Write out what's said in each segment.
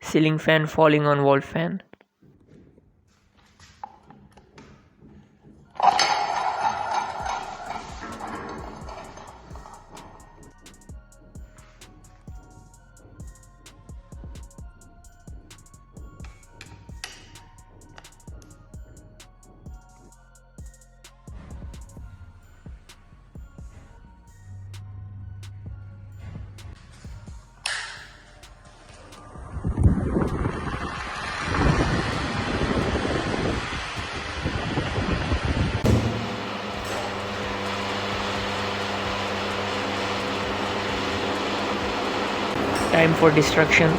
Ceiling fan falling on wall fan. Time for destruction.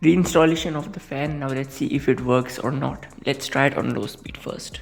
Reinstallation of the fan. Now let's see if it works or not. Let's try it on low speed first.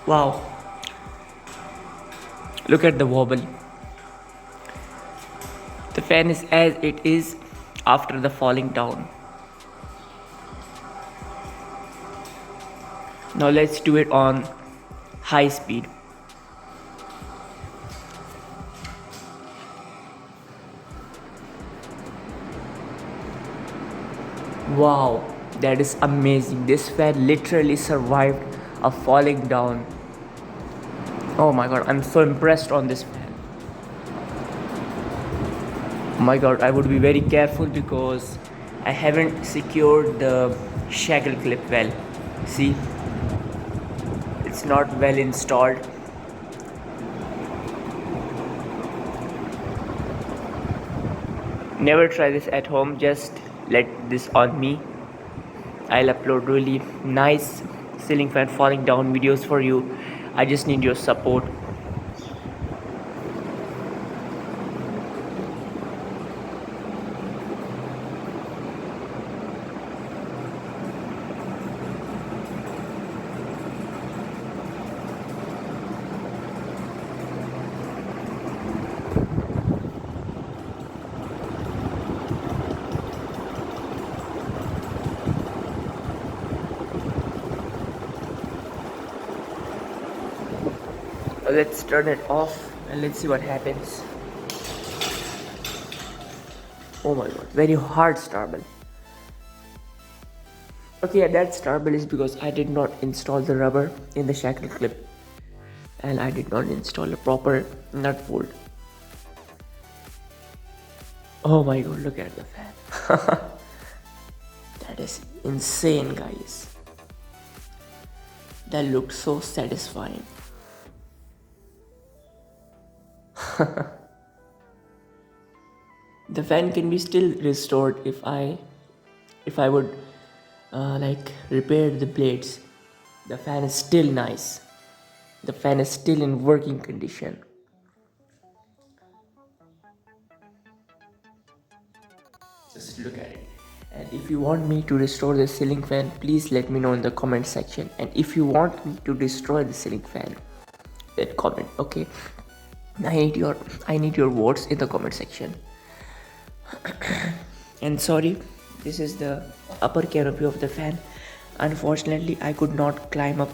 Wow, look at the wobble. The fan is as it is after the falling down. Now let's do it on high speed. Wow, that is amazing. This fan literally survived a falling down. Oh my god, I'm so impressed on this fan. Oh my god, I would be very careful because I haven't secured the shackle clip well. See, it's not well installed. Never try this at home, just let this on me. I'll upload really nice ceiling fan falling down videos for you. I just need your support. Let's turn it off and let's see what happens. Oh my god, very hard starble. Okay, that starble is because I did not install the rubber in the shackle clip. and I did not install a proper nut bolt. Oh my god, look at the fan. That is insane, guys. That looked so satisfying. The fan can be still restored if I would like repair the blades. The fan is still nice. The fan is still in working condition. Just look at it. And if you want me to restore the ceiling fan, please let me know in the comment section. And if you want me to destroy the ceiling fan, then comment. Okay, I need your votes in the comment section. And sorry, this is the upper canopy of the fan. Unfortunately, I could not climb up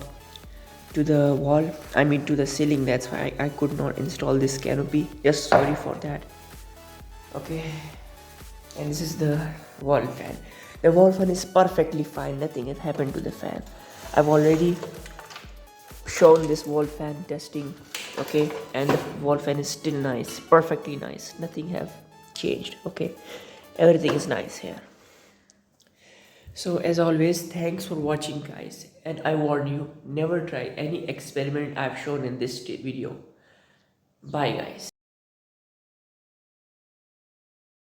to the wall, I mean to the ceiling. That's why I could not install this canopy. Just sorry for that. Okay, and this is the wall fan. The wall fan is perfectly fine. Nothing has happened to the fan. I've already shown this wall fan testing. Okay, and the wall fan is still nice, perfectly nice. Nothing have changed. Okay, everything is nice here. So as always, thanks for watching, guys, and I warn you, never try any experiment I've shown in this video. Bye, guys.